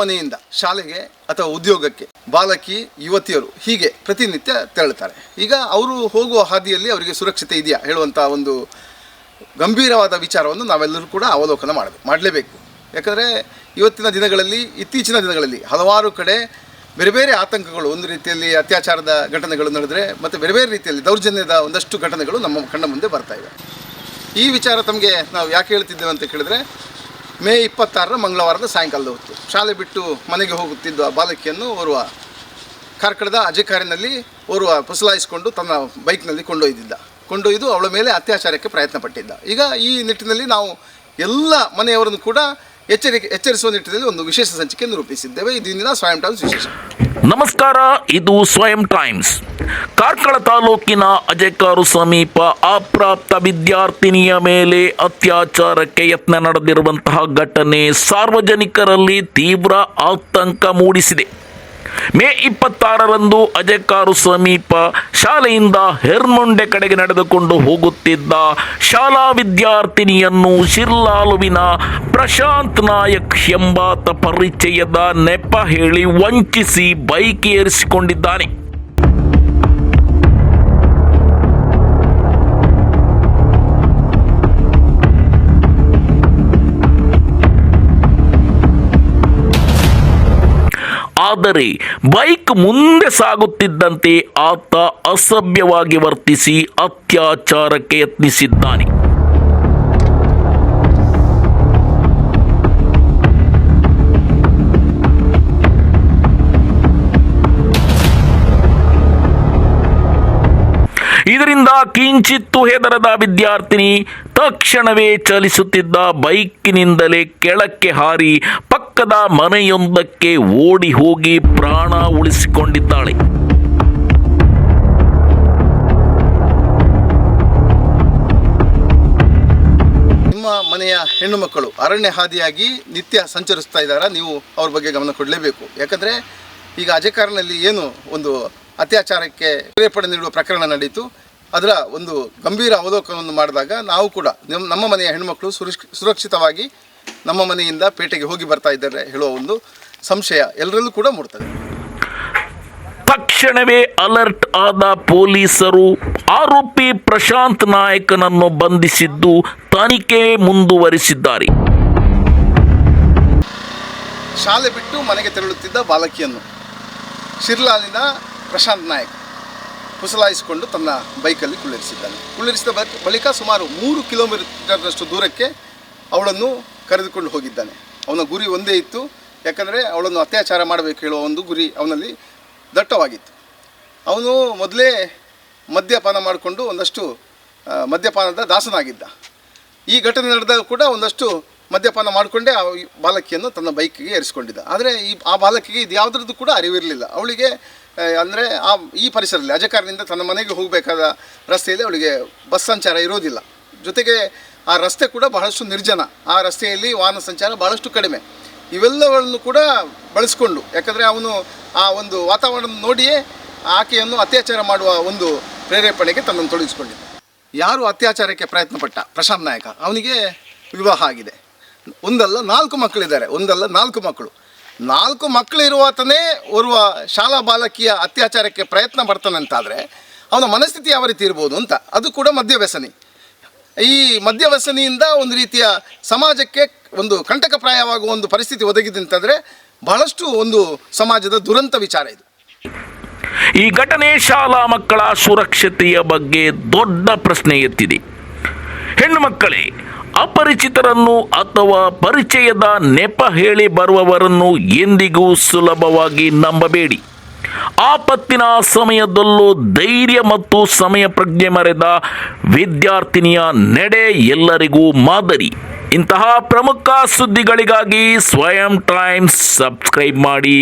ಮನೆಯಿಂದ ಶಾಲೆಗೆ ಅಥವಾ ಉದ್ಯೋಗಕ್ಕೆ ಬಾಲಕಿ ಯುವತಿಯರು ಹೀಗೆ ಪ್ರತಿನಿತ್ಯ ತೆರಳುತ್ತಾರೆ. ಈಗ ಅವರು ಹೋಗುವ ಹಾದಿಯಲ್ಲಿ ಅವರಿಗೆ ಸುರಕ್ಷತೆ ಇದೆಯಾ ಹೇಳುವಂಥ ಒಂದು ಗಂಭೀರವಾದ ವಿಚಾರವನ್ನು ನಾವೆಲ್ಲರೂ ಕೂಡ ಅವಲೋಕನ ಮಾಡಲೇಬೇಕು. ಯಾಕಂದರೆ ಇತ್ತೀಚಿನ ದಿನಗಳಲ್ಲಿ ಹಲವಾರು ಕಡೆ ಬೇರೆ ಬೇರೆ ಆತಂಕಗಳು, ಒಂದು ರೀತಿಯಲ್ಲಿ ಅತ್ಯಾಚಾರದ ಘಟನೆಗಳು ನಡೆದರೆ ಮತ್ತು ಬೇರೆ ಬೇರೆ ರೀತಿಯಲ್ಲಿ ದೌರ್ಜನ್ಯದ ಒಂದಷ್ಟು ಘಟನೆಗಳು ನಮ್ಮ ಕಣ್ಣ ಮುಂದೆ ಬರ್ತಾ ಇವೆ. ಈ ವಿಚಾರ ತಮಗೆ ನಾವು ಯಾಕೆ ಹೇಳ್ತಿದ್ದೇವೆ ಅಂತ ಕೇಳಿದ್ರೆ, ಮೇ 26 ಮಂಗಳವಾರದ ಸಾಯಂಕಾಲದ ಹೊತ್ತು ಶಾಲೆ ಬಿಟ್ಟು ಮನೆಗೆ ಹೋಗುತ್ತಿದ್ದ ಬಾಲಕಿಯನ್ನು ಓರ್ವ ಕಾರ್ಕಳದ ಅಜೆಕಾರಿನಲ್ಲಿ ಓರ್ವ ಪುಸಲಾಯಿಸಿಕೊಂಡು ತನ್ನ ಬೈಕ್ನಲ್ಲಿ ಕೊಂಡೊಯ್ದು ಅವಳ ಮೇಲೆ ಅತ್ಯಾಚಾರಕ್ಕೆ ಪ್ರಯತ್ನ ಪಟ್ಟಿದ್ದ. ಈಗ ಈ ನಿಟ್ಟಿನಲ್ಲಿ ನಾವು ಎಲ್ಲ ಮನೆಯವರನ್ನು ಕೂಡ ಎಚ್ಚರಿಸುವ ನಿಟ್ಟಿನಲ್ಲಿ ಒಂದು ವಿಶೇಷ ಸಂಚಿಕೆಯನ್ನು ರೂಪಿಸಿದ್ದೇವೆ. ಇದರಿಂದ ಸ್ವಯಂ ಟೈಮ್ಸ್ ವಿಶೇಷ. ನಮಸ್ಕಾರ, ಇದು ಸ್ವಯಂ ಟೈಮ್ಸ್. ಕಾರ್ಕಳ ತಾಲೂಕಿನ ಅಜೆಕಾರು ಸಮೀಪ ಅಪ್ರಾಪ್ತ ವಿದ್ಯಾರ್ಥಿನಿಯ ಮೇಲೆ ಅತ್ಯಾಚಾರಕ್ಕೆ ಯತ್ನ ನಡೆದಿರುವಂತಹ ಘಟನೆ ಸಾರ್ವಜನಿಕರಲ್ಲಿ ತೀವ್ರ ಆತಂಕ ಮೂಡಿಸಿದೆ. ಮೇ 26ರಂದು ಅಜೆಕಾರು ಸಮೀಪ ಶಾಲೆಯಿಂದ ಹೆರ್ಮುಂಡೆ ಕಡೆಗೆ ನಡೆದುಕೊಂಡು ಹೋಗುತ್ತಿದ್ದ ಶಾಲಾ ವಿದ್ಯಾರ್ಥಿನಿಯನ್ನು ಶಿರ್ಲಾಲುವಿನ ಪ್ರಶಾಂತ್ ನಾಯಕ್ ಎಂಬಾತ ಪರಿಚಯದ ನೆಪ ಹೇಳಿ ವಂಚಿಸಿ ಬೈಕ್ ಏರಿಸಿಕೊಂಡಿದ್ದಾನೆ. ಆದರೆ ಬೈಕ್ ಮುಂದೆ ಸಾಗುತ್ತಿದ್ದಂತೆ ಆತ ಅಸಭ್ಯವಾಗಿ ವರ್ತಿಸಿ ಅತ್ಯಾಚಾರಕ್ಕೆ ಯತ್ನಿಸಿದ್ದಾನೆ. ಇದರಿಂದ ಕಿಂಚಿತ್ತು ಹೆದರದ ವಿದ್ಯಾರ್ಥಿನಿ ತಕ್ಷಣವೇ ಚಲಿಸುತ್ತಿದ್ದ ಬೈಕಿನಿಂದಲೇ ಕೆಳಕ್ಕೆ ಹಾರಿ ಪಕ್ಕದ ಮನೆಯೊಂದಕ್ಕೆ ಓಡಿ ಹೋಗಿ ಪ್ರಾಣ ಉಳಿಸಿಕೊಂಡಿದ್ದಾಳೆ. ನಿಮ್ಮ ಮನೆಯ ಹೆಣ್ಣು ಮಕ್ಕಳು ಅರಣ್ಯ ಹಾದಿಯಾಗಿ ನಿತ್ಯ ಸಂಚರಿಸ್ತಾ ಇದ್ದಾರಾ, ನೀವು ಅವ್ರ ಬಗ್ಗೆ ಗಮನ ಕೊಡಲೇಬೇಕು. ಯಾಕಂದರೆ ಈಗ ಅಜೆಕಾರಿನಲ್ಲಿ ಏನು ಒಂದು ಅತ್ಯಾಚಾರಕ್ಕೆ ಪ್ರೇರೇಪಣೆ ನೀಡುವ ಪ್ರಕರಣ ನಡೆಯಿತು, ಅದರ ಒಂದು ಗಂಭೀರ ಅವಲೋಕನವನ್ನು ಮಾಡಿದಾಗ ನಾವು ಕೂಡ ನಮ್ಮ ಮನೆಯ ಹೆಣ್ಣುಮಕ್ಕಳು ಸುರಕ್ಷಿತವಾಗಿ ನಮ್ಮ ಮನೆಯಿಂದ ಪೇಟೆಗೆ ಹೋಗಿ ಬರ್ತಾ ಇದ್ದಾರೆ ಹೇಳುವ ಒಂದು ಸಂಶಯ ಎಲ್ಲರಲ್ಲೂ ಕೂಡ ಮೂಡ್ತದೆ. ತಕ್ಷಣವೇ ಅಲರ್ಟ್ ಆದ ಪೊಲೀಸರು ಆರೋಪಿ ಪ್ರಶಾಂತ್ ನಾಯಕನನ್ನು ಬಂಧಿಸಿದ್ದು ತನಿಖೆ ಮುಂದುವರಿಸಿದ್ದಾರೆ. ಶಾಲೆ ಬಿಟ್ಟು ಮನೆಗೆ ತೆರಳುತ್ತಿದ್ದ ಬಾಲಕಿಯನ್ನು ಶಿರ್ಲಾಲಿನ ಪ್ರಶಾಂತ್ ನಾಯಕ್ ಪುಸಲಾಯಿಸಿಕೊಂಡು ತನ್ನ ಬೈಕಲ್ಲಿ ಕುಳ್ಳಿರಿಸಿದ ಬಳಿಕ ಸುಮಾರು 3 ಕಿಲೋಮೀಟರ್ನಷ್ಟು ದೂರಕ್ಕೆ ಅವಳನ್ನು ಕರೆದುಕೊಂಡು ಹೋಗಿದ್ದಾನೆ. ಅವನ ಗುರಿ ಒಂದೇ ಇತ್ತು, ಯಾಕಂದರೆ ಅವಳನ್ನು ಅತ್ಯಾಚಾರ ಮಾಡಬೇಕು ಹೇಳುವ ಒಂದು ಗುರಿ ಅವನಲ್ಲಿ ದಟ್ಟವಾಗಿತ್ತು. ಅವನು ಮೊದಲೇ ಮದ್ಯಪಾನ ಮಾಡಿಕೊಂಡು ಒಂದಷ್ಟು ಮದ್ಯಪಾನದ ದಾಸನಾಗಿದ್ದ. ಈ ಘಟನೆ ನಡೆದಾಗ ಕೂಡ ಒಂದಷ್ಟು ಮದ್ಯಪಾನ ಮಾಡಿಕೊಂಡೇ ಆ ಬಾಲಕಿಯನ್ನು ತನ್ನ ಬೈಕಿಗೆ ಏರಿಸಿಕೊಂಡಿದ್ದ. ಆದರೆ ಆ ಬಾಲಕಿಗೆ ಇದು ಯಾವುದ್ರದ್ದು ಕೂಡ ಅರಿವಿರಲಿಲ್ಲ. ಅವಳಿಗೆ ಅಂದರೆ ಈ ಪರಿಸರದಲ್ಲಿ ಅಜೆಕಾರಿನಿಂದ ತನ್ನ ಮನೆಗೆ ಹೋಗಬೇಕಾದ ರಸ್ತೆಯಲ್ಲಿ ಅವಳಿಗೆ ಬಸ್ ಸಂಚಾರ ಇರೋದಿಲ್ಲ. ಜೊತೆಗೆ ಆ ರಸ್ತೆ ಕೂಡ ಬಹಳಷ್ಟು ನಿರ್ಜನ, ಆ ರಸ್ತೆಯಲ್ಲಿ ವಾಹನ ಸಂಚಾರ ಬಹಳಷ್ಟು ಕಡಿಮೆ. ಇವೆಲ್ಲವನ್ನು ಕೂಡ ಬಳಸಿಕೊಂಡು, ಯಾಕಂದರೆ ಅವನು ಆ ಒಂದು ವಾತಾವರಣ ನೋಡಿಯೇ ಆಕೆಯನ್ನು ಅತ್ಯಾಚಾರ ಮಾಡುವ ಒಂದು ಪ್ರೇರೇಪಣೆಗೆ ತನ್ನನ್ನು ತೊಡಗಿಸಿಕೊಂಡಿದ್ದ. ಯಾರು ಅತ್ಯಾಚಾರಕ್ಕೆ ಪ್ರಯತ್ನ ಪಟ್ಟ ಪ್ರಶಾಂತ್ ನಾಯಕ, ಅವನಿಗೆ ವಿವಾಹ ಆಗಿದೆ. 4 ಮಕ್ಕಳಿದ್ದಾರೆ. 4 ಮಕ್ಕಳು. 4 ಮಕ್ಕಳಿರುವಾತನೇ ಓರ್ವ ಶಾಲಾ ಬಾಲಕಿಯ ಅತ್ಯಾಚಾರಕ್ಕೆ ಪ್ರಯತ್ನ ಪಡ್ತಾನಂತಾದರೆ ಅವನ ಮನಸ್ಥಿತಿ ಯಾವ ರೀತಿ ಇರ್ಬೋದು ಅಂತ. ಅದು ಕೂಡ ಮದ್ಯವ್ಯಸನಿ. ಈ ಮದ್ಯವ್ಯಸನಿಯಿಂದ ಒಂದು ರೀತಿಯ ಸಮಾಜಕ್ಕೆ ಒಂದು ಕಂಟಕಪ್ರಾಯವಾಗುವ ಒಂದು ಪರಿಸ್ಥಿತಿ ಒದಗಿದಂತಾದರೆ ಬಹಳಷ್ಟು ಒಂದು ಸಮಾಜದ ದುರಂತ ವಿಚಾರ ಇದು. ಈ ಘಟನೆ ಶಾಲಾ ಮಕ್ಕಳ ಸುರಕ್ಷತೆಯ ಬಗ್ಗೆ ದೊಡ್ಡ ಪ್ರಶ್ನೆ ಎತ್ತಿದೆ. ಹೆಣ್ಣು ಮಕ್ಕಳೇ, ಅಪರಿಚಿತರನ್ನು ಅಥವಾ ಪರಿಚಯದ ನೆಪ ಹೇಳಿ ಬರುವವರನ್ನು ಎಂದಿಗೂ ಸುಲಭವಾಗಿ ನಂಬಬೇಡಿ. ಆಪತ್ತಿನ ಸಮಯದಲ್ಲೂ ಧೈರ್ಯ ಮತ್ತು ಸಮಯ ಪ್ರಜ್ಞೆ ಮೆರೆದ ವಿದ್ಯಾರ್ಥಿನಿಯ ನಡೆ ಎಲ್ಲರಿಗೂ ಮಾದರಿ. ಇಂತಹ ಪ್ರಮುಖ ಸುದ್ದಿಗಳಿಗಾಗಿ ಸ್ವಯಂ ಟೈಮ್ಸ್ ಸಬ್ಸ್ಕ್ರೈಬ್ ಮಾಡಿ.